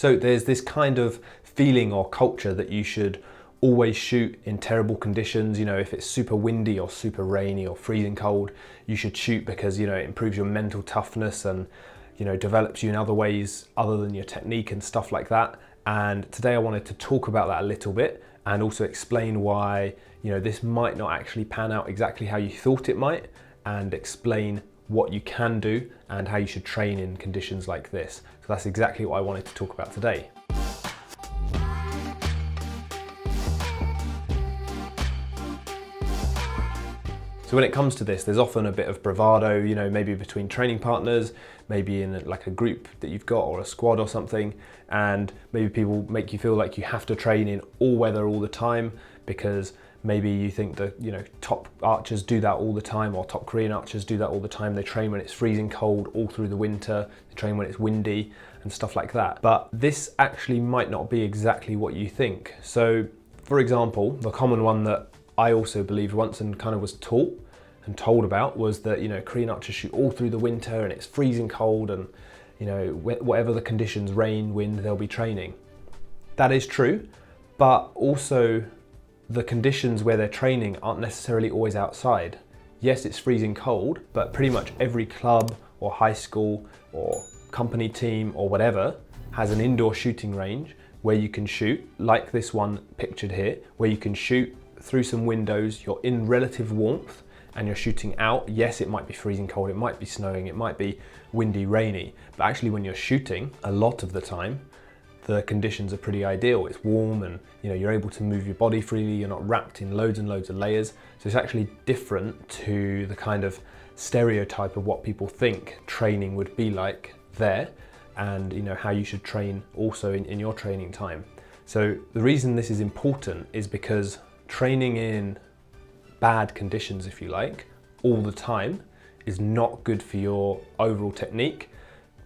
So there's this kind of feeling or culture that you should always shoot in terrible conditions. You know, if it's super windy or super rainy or freezing cold, you should shoot because, you know, it improves your mental toughness and, you know, develops you in other ways other than your technique and stuff like that. And today I wanted to talk about that a little bit and also explain why, you know, this might not actually pan out exactly how you thought it might, and explain what you can do and how you should train in conditions like this. So that's exactly what I wanted to talk about today. So when it comes to this, there's often a bit of bravado, you know, maybe between training partners, maybe in like a group that you've got or a squad or something, and maybe people make you feel like you have to train in all weather all the time because maybe you think that, you know, top archers do that all the time, or top Korean archers do that all the time. They train when it's freezing cold all through the winter, they train when it's windy and stuff like that. But this actually might not be exactly what you think. So for example, the common one that I also believed once and kind of was taught and told about was that, you know, Korean archers shoot all through the winter and it's freezing cold and, you know, whatever the conditions, rain, wind, they'll be training. That is true, but also the conditions where they're training aren't necessarily always outside. Yes, it's freezing cold, but pretty much every club or high school or company team or whatever has an indoor shooting range where you can shoot, like this one pictured here, where you can shoot through some windows, you're in relative warmth and you're shooting out. Yes, it might be freezing cold, it might be snowing, it might be windy, rainy, but actually when you're shooting, a lot of the time, the conditions are pretty ideal. It's warm and, you know, you're able to move your body freely, you're not wrapped in loads and loads of layers. So it's actually different to the kind of stereotype of what people think training would be like there, and, you know, how you should train also in your training time. So the reason this is important is because training in bad conditions, if you like, all the time is not good for your overall technique,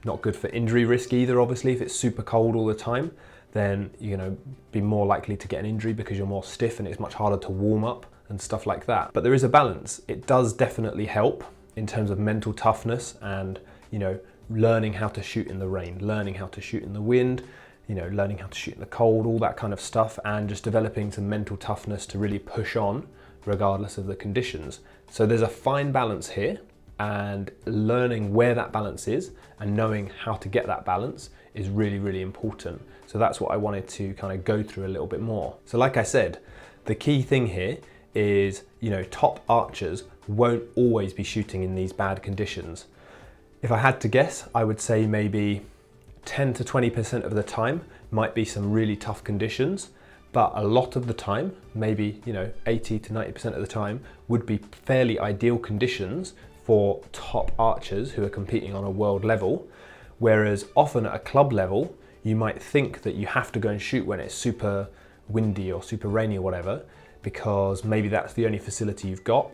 not good for injury risk either. Obviously, if it's super cold all the time, then you're going to be more likely to get an injury because you're more stiff and it's much harder to warm up and stuff like that. But there is a balance. It does definitely help in terms of mental toughness and, you know, learning how to shoot in the rain, learning how to shoot in the wind, you know, learning how to shoot in the cold, all that kind of stuff, and just developing some mental toughness to really push on regardless of the conditions. So there's a fine balance here, and learning where that balance is and knowing how to get that balance is really, really important. So that's what I wanted to kind of go through a little bit more. So like I said, the key thing here is, you know, top archers won't always be shooting in these bad conditions. If I had to guess, I would say maybe 10 to 20% of the time might be some really tough conditions, but a lot of the time, maybe, you know, 80 to 90% of the time would be fairly ideal conditions for top archers who are competing on a world level. Whereas often at a club level, you might think that you have to go and shoot when it's super windy or super rainy or whatever, because maybe that's the only facility you've got,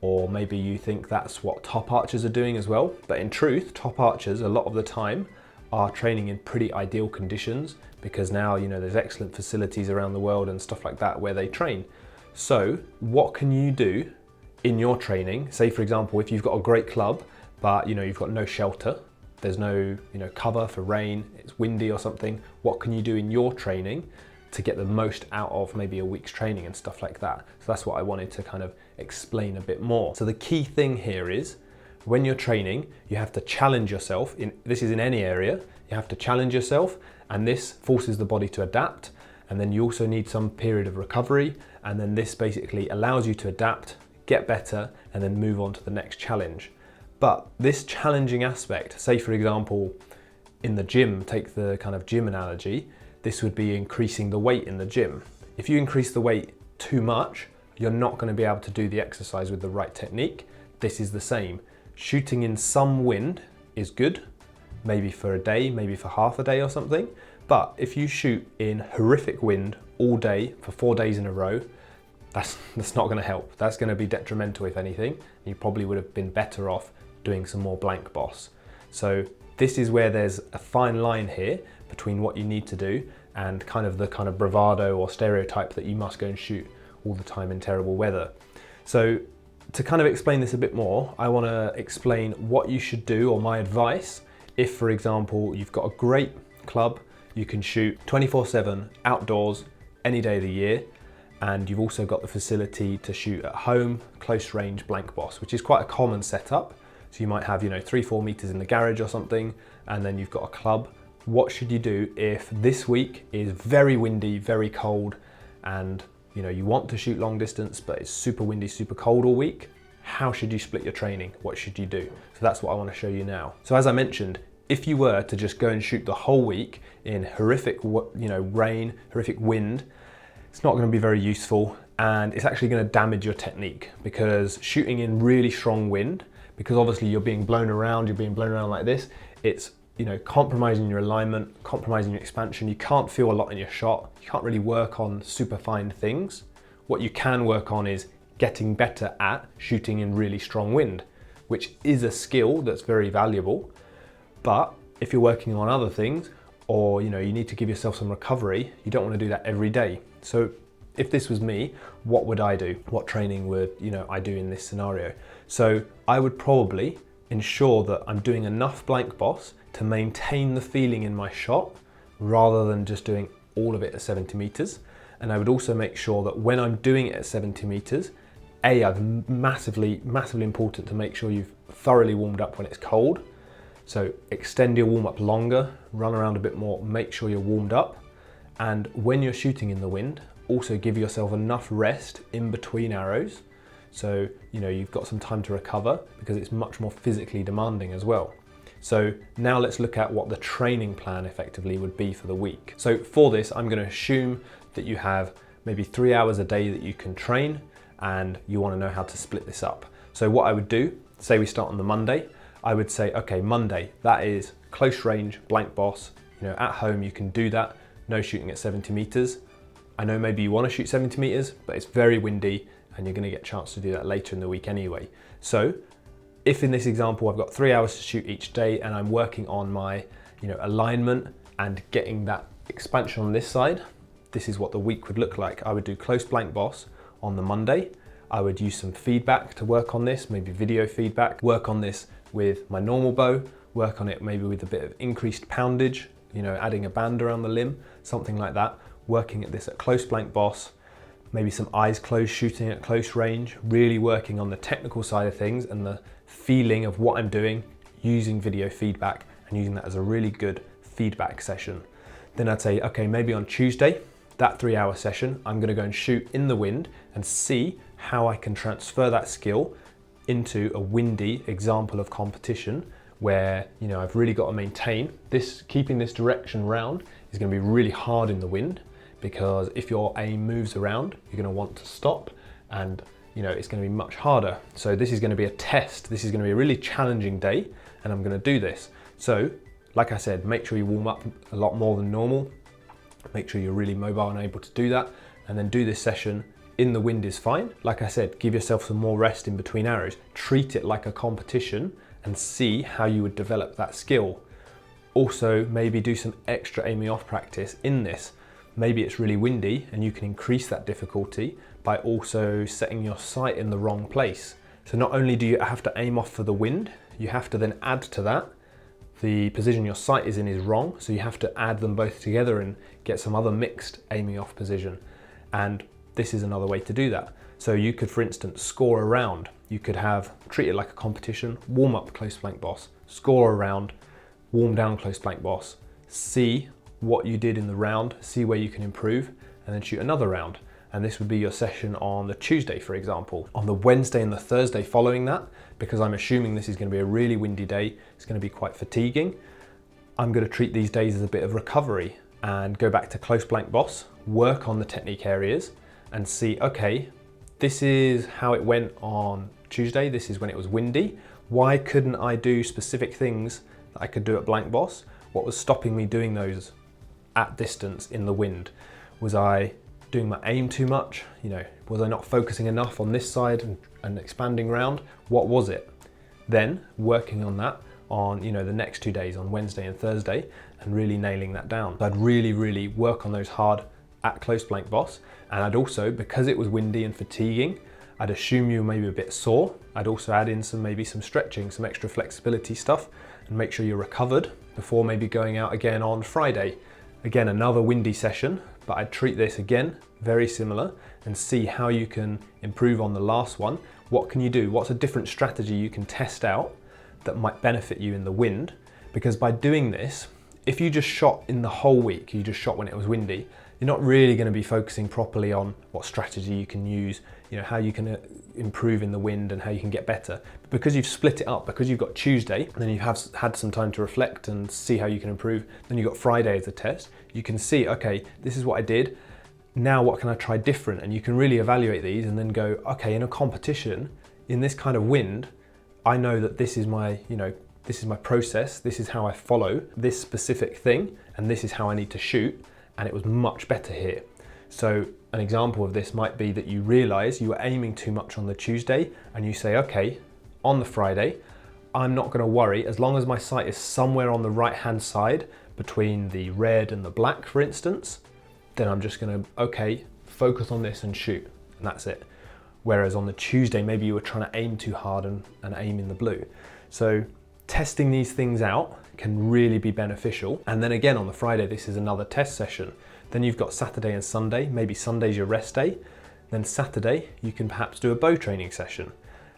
or maybe you think that's what top archers are doing as well. But in truth, top archers a lot of the time are training in pretty ideal conditions, because now, you know, there's excellent facilities around the world and stuff like that where they train. So what can you do in your training? Say for example, if you've got a great club, but, you know, you've got no shelter, there's no, you know, cover for rain, it's windy or something, what can you do in your training to get the most out of maybe a week's training and stuff like that? So that's what I wanted to kind of explain a bit more. So the key thing here is, when you're training, you have to challenge yourself. This is in any area, you have to challenge yourself, and this forces the body to adapt. And then you also need some period of recovery, and then this basically allows you to adapt, get better, and then move on to the next challenge. But this challenging aspect, say for example, in the gym, take the kind of gym analogy, this would be increasing the weight in the gym. If you increase the weight too much, you're not going to be able to do the exercise with the right technique. This is the same. Shooting in some wind is good, maybe for a day, maybe for half a day or something. But if you shoot in horrific wind all day for 4 days in a row, that's not going to help. That's going to be detrimental, if anything. You probably would have been better off doing some more blank boss. So this is where there's a fine line here between what you need to do and kind of the kind of bravado or stereotype that you must go and shoot all the time in terrible weather. So to kind of explain this a bit more, I want to explain what you should do, or my advice, if for example you've got a great club, you can shoot 24/7 outdoors any day of the year, and you've also got the facility to shoot at home, close range blank boss, which is quite a common setup. So you might have, 3-4 meters in the garage or something, and then you've got a club. What should you do if this week is very windy, very cold, and you want to shoot long distance, but it's super windy, super cold all week? How should you split your training? What should you do? So that's what I want to show you now. So as I mentioned, if you were to just go and shoot the whole week in horrific, rain, horrific wind, it's not going to be very useful, and it's actually going to damage your technique, because shooting in really strong wind, because obviously you're being blown around like this, it's compromising your alignment, compromising your expansion. You can't feel a lot in your shot. You can't really work on super fine things. What you can work on is getting better at shooting in really strong wind, which is a skill that's very valuable. But if you're working on other things, or you need to give yourself some recovery, you don't want to do that every day. So if this was me, what would I do? What training would I do in this scenario? So I would probably ensure that I'm doing enough blank boss to maintain the feeling in my shot, rather than just doing all of it at 70 meters. And I would also make sure that when I'm doing it at 70 meters, massively important to make sure you've thoroughly warmed up when it's cold. So extend your warm up longer, run around a bit more, make sure you're warmed up. And when you're shooting in the wind, also give yourself enough rest in between arrows. So, you've got some time to recover, because it's much more physically demanding as well. So now let's look at what the training plan effectively would be for the week. So for this, I'm going to assume that you have maybe 3 hours a day that you can train, and you want to know how to split this up. So what I would do, say we start on the Monday, I would say, okay, Monday, that is close range, blank boss. At home you can do that, no shooting at 70 meters. I know maybe you want to shoot 70 meters, but it's very windy and you're going to get a chance to do that later in the week anyway. So if in this example I've got 3 hours to shoot each day, and I'm working on my alignment and getting that expansion on this side, this is what the week would look like. I would do close blank boss on the Monday. I would use some feedback to work on this, maybe video feedback, work on this with my normal bow, work on it maybe with a bit of increased poundage, adding a band around the limb, something like that, working at this at close blank boss, maybe some eyes closed shooting at close range, really working on the technical side of things and the feeling of what I'm doing, using video feedback and using that as a really good feedback session. Then I'd say, okay, maybe on Tuesday, that 3 hour session, I'm gonna go and shoot in the wind and see how I can transfer that skill into a windy example of competition where, I've really got to maintain this, keeping this direction round is gonna be really hard in the wind, because if your aim moves around, you're gonna want to stop, and it's gonna be much harder. So this is gonna be a test. This is gonna be a really challenging day, and I'm gonna do this. So, like I said, make sure you warm up a lot more than normal. Make sure you're really mobile and able to do that, and then do this session in the wind is fine. Like I said, give yourself some more rest in between arrows. Treat it like a competition and see how you would develop that skill. Also, maybe do some extra aiming off practice in this. Maybe it's really windy and you can increase that difficulty by also setting your sight in the wrong place. So not only do you have to aim off for the wind, you have to then add to that the position your sight is in is wrong, so you have to add them both together and get some other mixed aiming off position. And this is another way to do that. So you could, for instance, score a round. You could treat it like a competition, warm up close blank boss, score a round, warm down close blank boss, see what you did in the round, see where you can improve, and then shoot another round. And this would be your session on the Tuesday, for example. On the Wednesday and the Thursday following that, because I'm assuming this is going to be a really windy day, it's going to be quite fatiguing, I'm going to treat these days as a bit of recovery and go back to close blank boss, work on the technique areas and see, okay, this is how it went on Tuesday, this is when it was windy. Why couldn't I do specific things that I could do at blank boss? What was stopping me doing those at distance in the wind? Was I doing my aim too much? Was I not focusing enough on this side and expanding round? What was it? Then working on that on the next 2 days, on Wednesday and Thursday, and really nailing that down. So I'd really work on those hard at close blank boss. And I'd also, because it was windy and fatiguing, I'd assume you were maybe a bit sore. I'd also add in maybe some stretching, some extra flexibility stuff, and make sure you're recovered before maybe going out again on Friday Again, another windy session, but I'd treat this again very similar and see how you can improve on the last one. What can you do? What's a different strategy you can test out that might benefit you in the wind? Because by doing this, if you just shot in the whole week, you just shot when it was windy, you're not really going to be focusing properly on what strategy you can use, how you can improve in the wind and how you can get better. But because you've split it up, because you've got Tuesday, and then you have had some time to reflect and see how you can improve, then you've got Friday as a test, you can see, okay, this is what I did, now what can I try different? And you can really evaluate these and then go, okay, in a competition, in this kind of wind, I know that this is my, this is my process, this is how I follow this specific thing, and this is how I need to shoot, and it was much better here. So an example of this might be that you realize you were aiming too much on the Tuesday, and you say, okay, on the Friday, I'm not going to worry, as long as my sight is somewhere on the right-hand side between the red and the black, for instance, then I'm just going to, okay, focus on this and shoot, and that's it. Whereas on the Tuesday, maybe you were trying to aim too hard and aim in the blue. So testing these things out can really be beneficial. And then again, on the Friday, this is another test session. Then you've got Saturday and Sunday. Maybe Sunday's your rest day. Then Saturday, you can perhaps do a bow training session.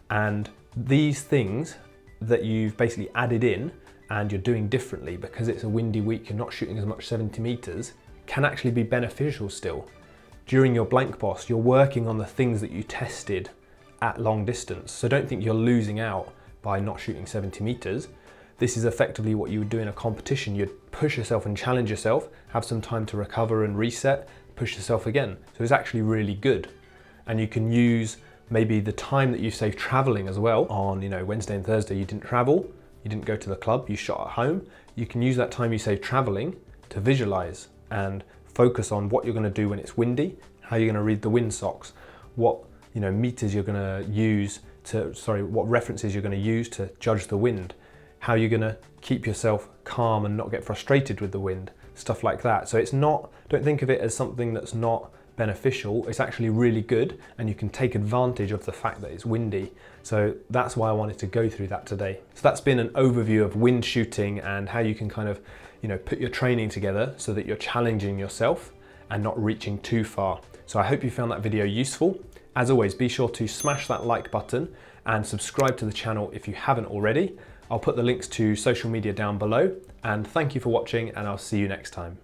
And these things that you've basically added in and you're doing differently because it's a windy week, you're not shooting as much 70 meters, can actually be beneficial still. During your blank boss, you're working on the things that you tested at long distance. So don't think you're losing out by not shooting 70 meters. This is effectively what you would do in a competition. You'd push yourself and challenge yourself, have some time to recover and reset, push yourself again. So it's actually really good. And you can use maybe the time that you saved traveling as well. On Wednesday and Thursday, you didn't travel, you didn't go to the club, you shot at home. You can use that time you saved traveling to visualize and focus on what you're going to do when it's windy, how you're going to read the wind socks, what meters you're going to use what references you're going to use to judge the wind, how you're going to keep yourself calm and not get frustrated with the wind, stuff like that. So don't think of it as something that's not beneficial. It's actually really good, and you can take advantage of the fact that it's windy. So that's why I wanted to go through that today. So that's been an overview of wind shooting and how you can kind of put your training together so that you're challenging yourself and not reaching too far. So I hope you found that video useful. As always, be sure to smash that like button and subscribe to the channel if you haven't already. I'll put the links to social media down below, and thank you for watching, and I'll see you next time.